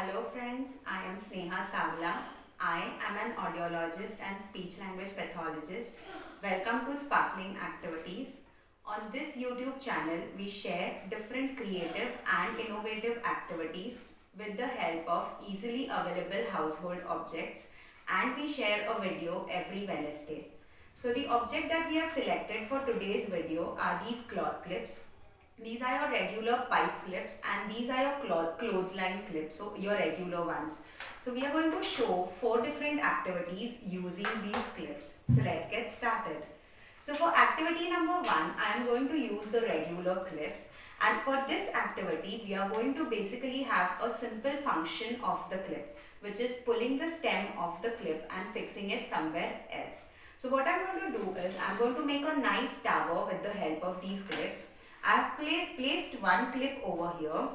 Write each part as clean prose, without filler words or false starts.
Hello friends, I am Sneha Savla. I am an audiologist and speech language pathologist. Welcome to Sparkling Activities. On this YouTube channel, we share different creative and innovative activities with the help of easily available household objects, and we share a video every Wednesday. So the object that we have selected for today's video are these cloth clips. These are your regular pipe clips and these are your clothesline clips, so your regular ones. So we are going to show 4 different activities using these clips. So let's get started. So for activity number 1, I am going to use the regular clips, and for this activity we are going to basically have a simple function of the clip, which is pulling the stem of the clip and fixing it somewhere else. So what I'm going to do is I'm going to make a nice tower with the help of these clips. I have placed one clip over here.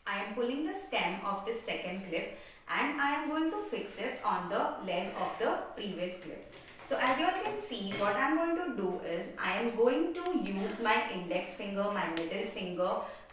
I am pulling the stem of this second clip and I am going to fix it on the leg of the previous clip. So as you all can see, what I am going to do is I am going to use my index finger, my middle finger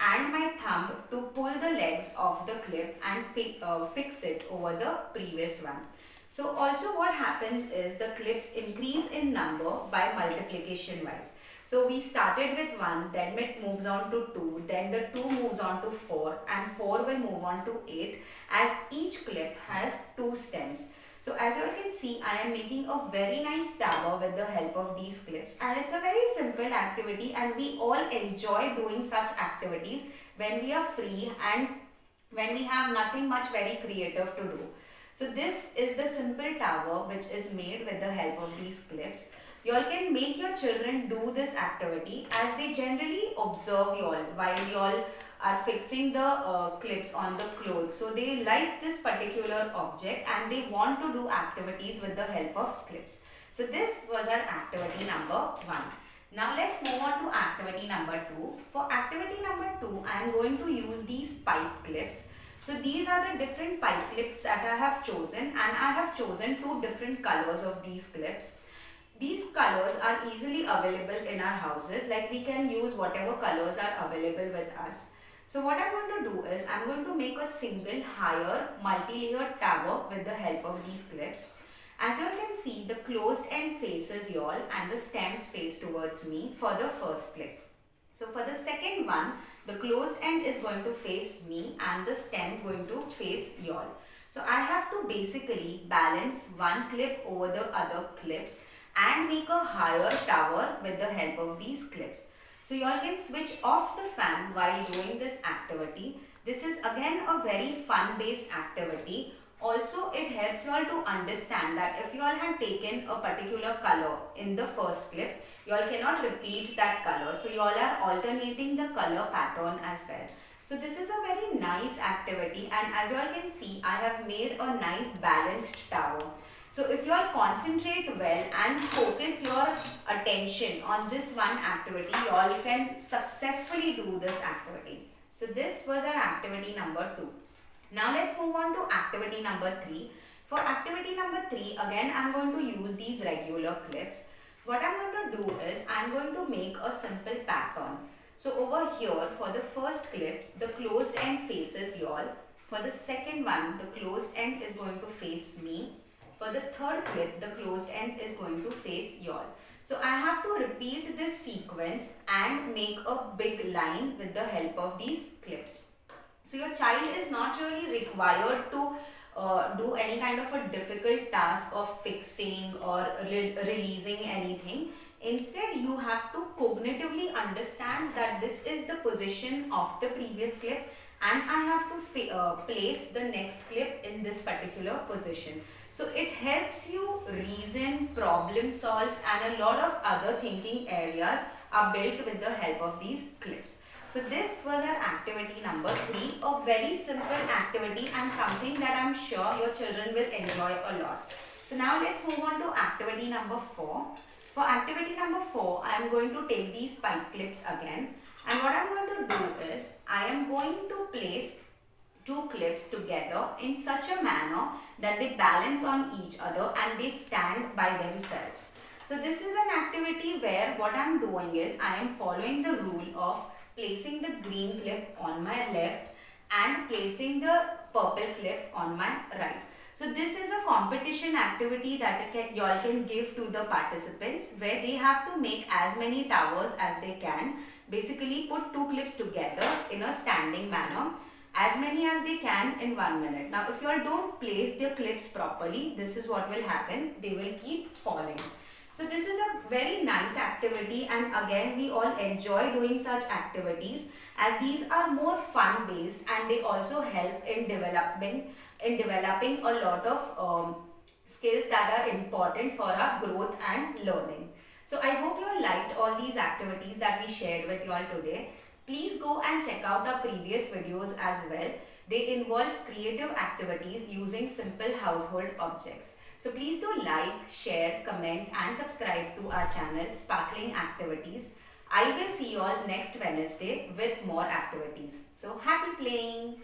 and my thumb to pull the legs of the clip and fix it over the previous one. So also what happens is the clips increase in number by multiplication wise. So we started with 1, then it moves on to 2, then the 2 moves on to 4 and 4 will move on to 8 as each clip has 2 stems. So as you all can see, I am making a very nice tower with the help of these clips, and it's a very simple activity and we all enjoy doing such activities when we are free and when we have nothing much very creative to do. So this is the simple tower which is made with the help of these clips. You all can make your children do this activity as they generally observe you all while you all are fixing the clips on the clothes. So they like this particular object and they want to do activities with the help of clips. So this was our activity number 1. Now let's move on to activity number 2. For activity number 2, I am going to use these pipe clips. So these are the different pipe clips that I have chosen, and I have chosen 2 different colors of these clips. These colors are easily available in our houses, like we can use whatever colors are available with us. So what I'm going to do is I'm going to make a single higher multi-layered tower with the help of these clips. As you all can see, the closed end faces y'all and the stems face towards me for the first clip. So for the second one, the closed end is going to face me and the stem going to face y'all. So I have to basically balance one clip over the other clips and make a higher tower with the help of these clips. So you all can switch off the fan while doing this activity. This is again a very fun based activity. Also it helps you all to understand that if you all had taken a particular color in the first clip, you all cannot repeat that color. So you all are alternating the color pattern as well. So this is a very nice activity, and as you all can see, I have made a nice balanced tower. So if you all concentrate well and focus your attention on this one activity, you all can successfully do this activity. So this was our activity number 2. Now let's move on to activity number 3. For activity number 3, again I am going to use these regular clips. What I am going to do is I am going to make a simple pattern. So over here for the first clip, the closed end faces y'all. For the second one, the closed end is going to face me. For the third clip, the closed end is going to face y'all. So I have to repeat this sequence and make a big line with the help of these clips. So your child is not really required to do any kind of a difficult task of fixing or releasing anything. Instead, you have to cognitively understand that this is the position of the previous clip and I have to place the next clip in this particular position. So it helps you reason, problem solve, and a lot of other thinking areas are built with the help of these clips. So this was our activity number 3, a very simple activity and something that I'm sure your children will enjoy a lot. So now let's move on to activity number 4. For activity number 4, I am going to take these pipe clips again, and what I am going to do is I am going to place 2 clips together in such a manner that they balance on each other and they stand by themselves. So this is an activity where what I am doing is I am following the rule of placing the green clip on my left and placing the purple clip on my right. So this is a competition activity that you all can give to the participants, where they have to make as many towers as they can. Basically put two clips together in a standing manner, as many as they can in 1 minute. Now if you all don't place the clips properly, this is what will happen. They will keep falling. So this is a very nice activity, and again we all enjoy doing such activities as these are more fun based, and they also help in developing a lot of skills that are important for our growth and learning. So I hope you all liked all these activities that we shared with you all today. Please go and check out our previous videos as well. They involve creative activities using simple household objects. So please do like, share, comment and subscribe to our channel Sparkling Activities. I will see you all next Wednesday with more activities. So happy playing!